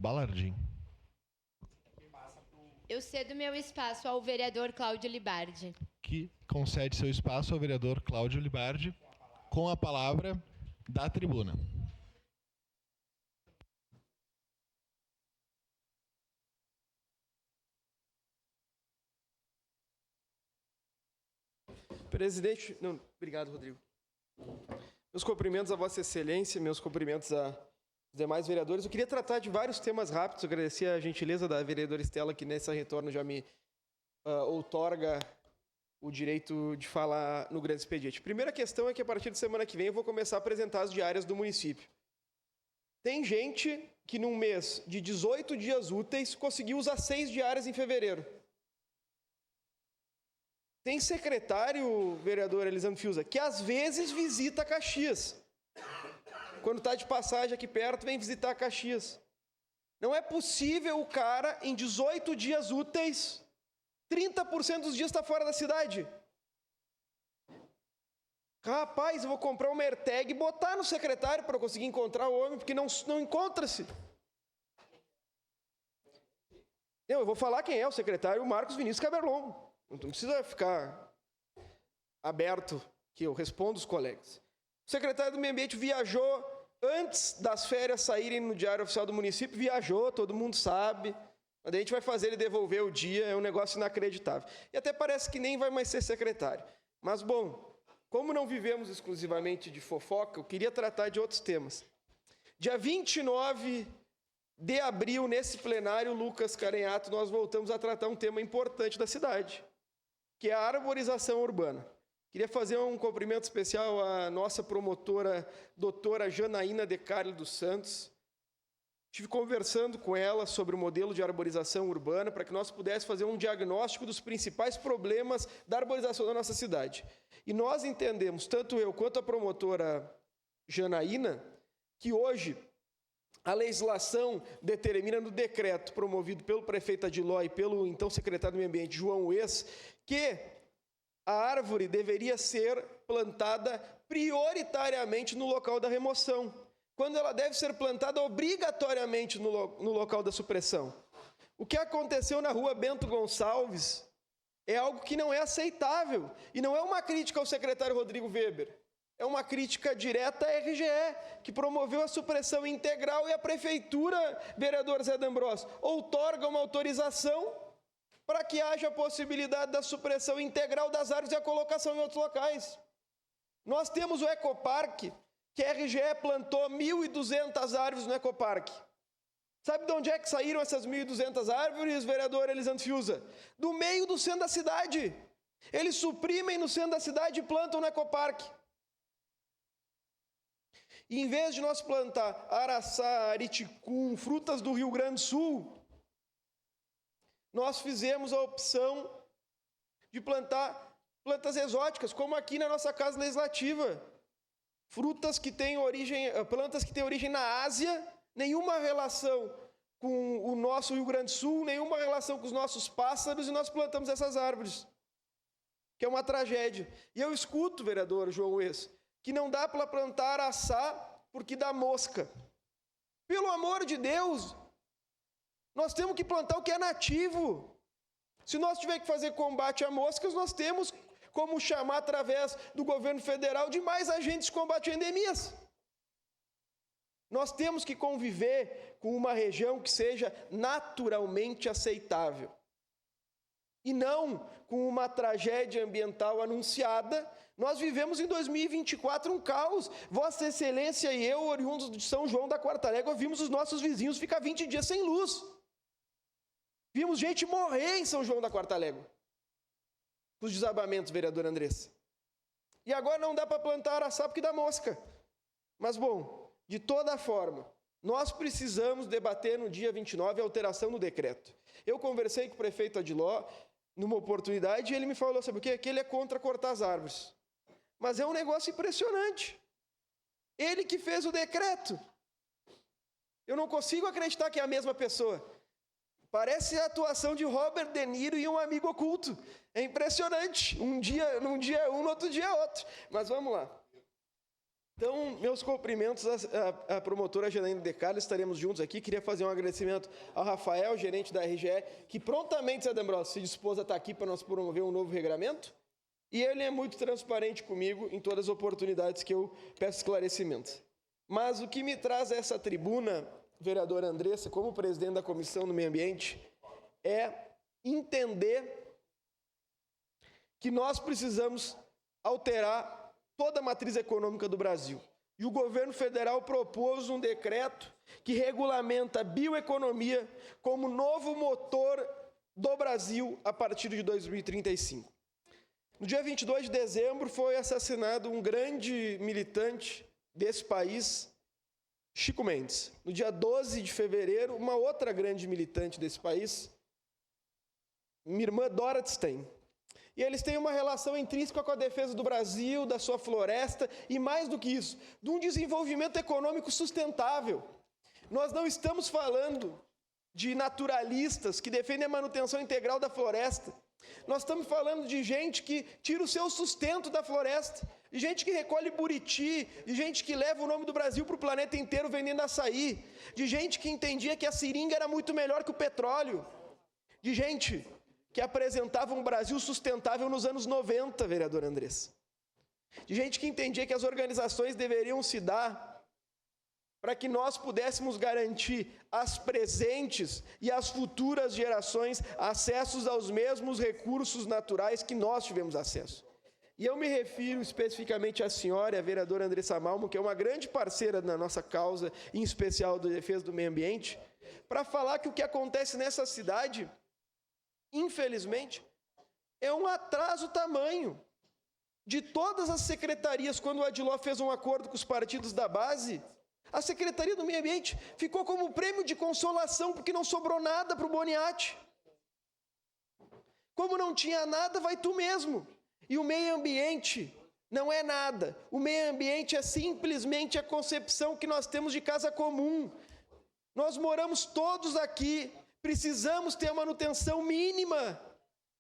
Balardim. Eu cedo meu espaço ao vereador Cláudio Libardi. Que concede seu espaço ao vereador Cláudio Libardi com a palavra da tribuna. Presidente, obrigado, Rodrigo. Meus cumprimentos a Vossa Excelência, meus cumprimentos aos demais vereadores. Eu queria tratar de vários temas rápidos, agradecer a gentileza da vereadora Estela, que nesse retorno já me outorga o direito de falar no grande expediente. Primeira questão é que a partir de semana que vem eu vou começar a apresentar as diárias do município. Tem gente que num mês de 18 dias úteis conseguiu usar 6 diárias em fevereiro. Tem secretário, vereador Elisandro Fiuza, que às vezes visita Caxias. Quando está de passagem aqui perto, vem visitar Caxias. Não é possível o cara, em 18 dias úteis, 30% dos dias está fora da cidade. Rapaz, eu vou comprar uma AirTag e botar no secretário para eu conseguir encontrar o homem, porque não encontra-se. Eu vou falar quem é o secretário, Marcos Vinícius Caberlon. Não precisa ficar aberto, que eu respondo os colegas. O secretário do Meio Ambiente viajou antes das férias saírem no Diário Oficial do município, viajou, todo mundo sabe. Mas a gente vai fazer ele devolver o dia, é um negócio inacreditável. E até parece que nem vai mais ser secretário. Mas, bom, como não vivemos exclusivamente de fofoca, eu queria tratar de outros temas. Dia 29 de abril, nesse plenário, Lucas Carenhato, nós voltamos a tratar um tema importante da cidade, que é a arborização urbana. Queria fazer um cumprimento especial à nossa promotora, doutora Janaína de Carli dos Santos. Estive conversando com ela sobre o modelo de arborização urbana para que nós pudéssemos fazer um diagnóstico dos principais problemas da arborização da nossa cidade. E nós entendemos, tanto eu quanto a promotora Janaína, que hoje a legislação determina no decreto promovido pelo prefeito Adiló e pelo então secretário do Meio Ambiente, João Ues, que a árvore deveria ser plantada prioritariamente no local da remoção, quando ela deve ser plantada obrigatoriamente no local da supressão. O que aconteceu na rua Bento Gonçalves é algo que não é aceitável, e não é uma crítica ao secretário Rodrigo Weber, é uma crítica direta à RGE, que promoveu a supressão integral, e a prefeitura, vereador Zé D'Ambrosio, outorga uma autorização para que haja a possibilidade da supressão integral das árvores e a colocação em outros locais. Nós temos o Ecoparque, que a RGE plantou 1.200 árvores no Ecoparque. Sabe de onde é que saíram essas 1.200 árvores, vereador Elisandro Fiuza? Do meio do centro da cidade. Eles suprimem no centro da cidade e plantam no Ecoparque. E em vez de nós plantar araçá, ariticum, frutas do Rio Grande do Sul, nós fizemos a opção de plantar plantas exóticas, como aqui na nossa Casa Legislativa. Plantas que têm origem na Ásia, nenhuma relação com o nosso Rio Grande do Sul, nenhuma relação com os nossos pássaros, e nós plantamos essas árvores, que é uma tragédia. E eu escuto, vereador João Ues, que não dá para plantar araçá porque dá mosca. Pelo amor de Deus, nós temos que plantar o que é nativo. Se nós tivermos que fazer combate a moscas, nós temos como chamar, através do governo federal, de mais agentes de combate a endemias. Nós temos que conviver com uma região que seja naturalmente aceitável. E não com uma tragédia ambiental anunciada. Nós vivemos em 2024 um caos. Vossa Excelência e eu, oriundos de São João da Quarta Légua, vimos os nossos vizinhos ficar 20 dias sem luz. Vimos gente morrer em São João da Quarta Légua. Os desabamentos, vereador Andressa. E agora não dá para plantar araçá porque dá mosca. Mas, bom, de toda forma, nós precisamos debater no dia 29 a alteração no decreto. Eu conversei com o prefeito Adiló numa oportunidade e ele me falou, sabe o quê? Que ele é contra cortar as árvores. Mas é um negócio impressionante. Ele que fez o decreto. Eu não consigo acreditar que é a mesma pessoa. Parece a atuação de Robert De Niro e um amigo oculto. É impressionante. Num dia é um, no outro dia é outro. Mas vamos lá. Então, meus cumprimentos à promotora Janaína De Carlos, estaremos juntos aqui. Queria fazer um agradecimento ao Rafael, gerente da RGE, que prontamente, Zé D'Ambrosio, se dispôs a estar aqui para nós promover um novo regramento. E ele é muito transparente comigo em todas as oportunidades que eu peço esclarecimentos. Mas o que me traz a essa tribuna, vereadora Andressa, como presidente da Comissão do Meio Ambiente, é entender que nós precisamos alterar toda a matriz econômica do Brasil. E o governo federal propôs um decreto que regulamenta a bioeconomia como novo motor do Brasil a partir de 2035. No dia 22 de dezembro foi assassinado um grande militante desse país, Chico Mendes. No dia 12 de fevereiro, uma outra grande militante desse país, minha irmã Dora Stein. E eles têm uma relação intrínseca com a defesa do Brasil, da sua floresta e, mais do que isso, de um desenvolvimento econômico sustentável. Nós não estamos falando de naturalistas que defendem a manutenção integral da floresta. Nós estamos falando de gente que tira o seu sustento da floresta, de gente que recolhe buriti, de gente que leva o nome do Brasil para o planeta inteiro vendendo açaí, de gente que entendia que a seringa era muito melhor que o petróleo, de gente que apresentava um Brasil sustentável nos anos 90, vereador Andressa. De gente que entendia que as organizações deveriam se dar para que nós pudéssemos garantir às presentes e às futuras gerações acessos aos mesmos recursos naturais que nós tivemos acesso. E eu me refiro especificamente à senhora, a vereadora Andressa Malmo, que é uma grande parceira na nossa causa, em especial da defesa do meio ambiente, para falar que o que acontece nessa cidade, infelizmente, é um atraso tamanho de todas as secretarias. Quando o Adiló fez um acordo com os partidos da base, a Secretaria do Meio Ambiente ficou como prêmio de consolação, porque não sobrou nada para o Boniatti. Como não tinha nada, vai tu mesmo. E o meio ambiente não é nada. O meio ambiente é simplesmente a concepção que nós temos de casa comum. Nós moramos todos aqui, precisamos ter a manutenção mínima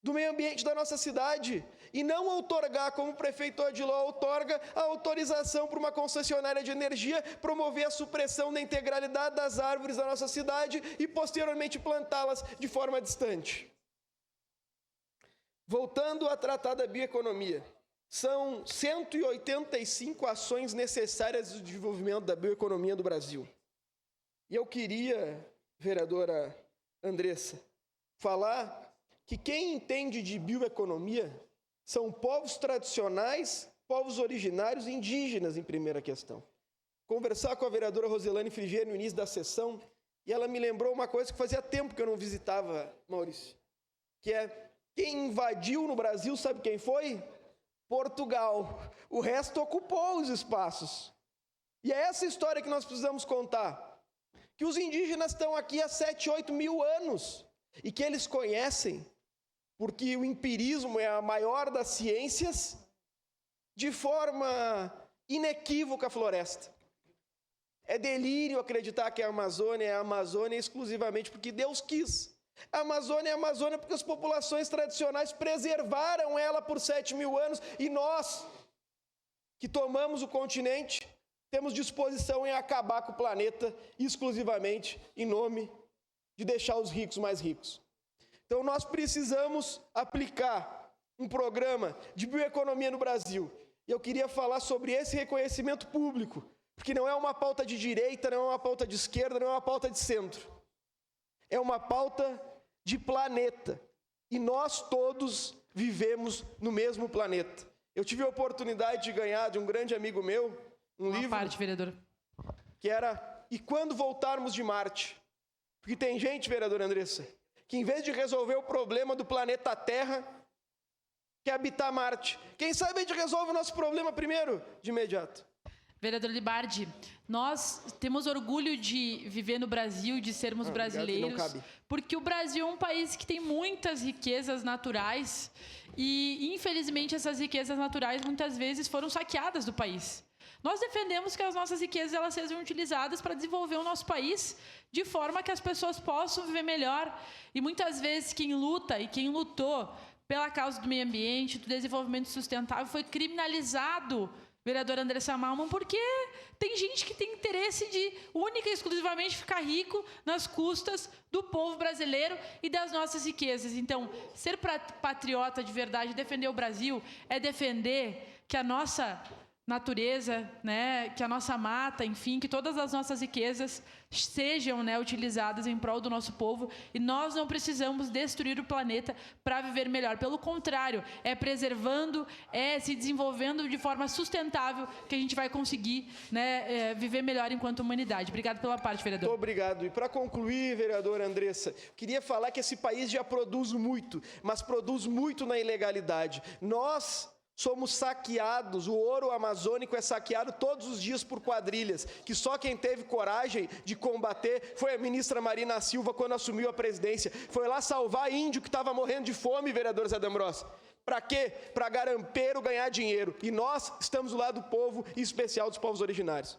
do meio ambiente da nossa cidade e não outorgar, como o prefeito Adiló outorga, a autorização para uma concessionária de energia promover a supressão da integralidade das árvores da nossa cidade e posteriormente plantá-las de forma distante. Voltando a tratar da bioeconomia, são 185 ações necessárias do desenvolvimento da bioeconomia do Brasil. E eu queria, vereadora Andressa, falar que quem entende de bioeconomia são povos tradicionais, povos originários e indígenas, em primeira questão. Conversar com a vereadora Roselane Frigieri no início da sessão, e ela me lembrou uma coisa que fazia tempo que eu não visitava, Maurício, que é quem invadiu no Brasil, sabe quem foi? Portugal. O resto ocupou os espaços. E é essa história que nós precisamos contar. Que os indígenas estão aqui há 7, 8 mil anos e que eles conhecem, porque o empirismo é a maior das ciências, de forma inequívoca a floresta. É delírio acreditar que a Amazônia exclusivamente porque Deus quis. A Amazônia é a Amazônia porque as populações tradicionais preservaram ela por 7 mil anos e nós, que tomamos o continente, temos disposição em acabar com o planeta exclusivamente em nome de deixar os ricos mais ricos. Então nós precisamos aplicar um programa de bioeconomia no Brasil. E eu queria falar sobre esse reconhecimento público, porque não é uma pauta de direita, não é uma pauta de esquerda, não é uma pauta de centro. É uma pauta de planeta. E nós todos vivemos no mesmo planeta. Eu tive a oportunidade de ganhar de um grande amigo meu um livro vereador, que era E Quando Voltarmos de Marte? Porque tem gente, vereadora Andressa, que em vez de resolver o problema do planeta Terra, quer habitar Marte. Quem sabe a gente resolve o nosso problema primeiro, de imediato. Vereador Libardi, nós temos orgulho de viver no Brasil, de sermos brasileiros, porque o Brasil é um país que tem muitas riquezas naturais e, infelizmente, essas riquezas naturais muitas vezes foram saqueadas do país. Nós defendemos que as nossas riquezas elas sejam utilizadas para desenvolver o nosso país de forma que as pessoas possam viver melhor. E muitas vezes quem luta e quem lutou pela causa do meio ambiente, do desenvolvimento sustentável, foi criminalizado vereadora Andressa Malman, porque tem gente que tem interesse de única e exclusivamente ficar rico nas custas do povo brasileiro e das nossas riquezas. Então, ser patriota de verdade, defender o Brasil, é defender que a nossa natureza, né, que a nossa mata, enfim, que todas as nossas riquezas sejam, né, utilizadas em prol do nosso povo, e nós não precisamos destruir o planeta para viver melhor. Pelo contrário, é preservando, é se desenvolvendo de forma sustentável que a gente vai conseguir, né, viver melhor enquanto humanidade. Obrigado pela parte, vereador. Muito obrigado. E para concluir, vereadora Andressa, queria falar que esse país já produz muito, mas produz muito na ilegalidade. Nós somos saqueados, o ouro amazônico é saqueado todos os dias por quadrilhas, que só quem teve coragem de combater foi a ministra Marina Silva quando assumiu a presidência. Foi lá salvar índio que estava morrendo de fome, vereador Zé D'Ambrosio. Para quê? Para garampeiro ganhar dinheiro. E nós estamos do lado do povo, em especial dos povos originários.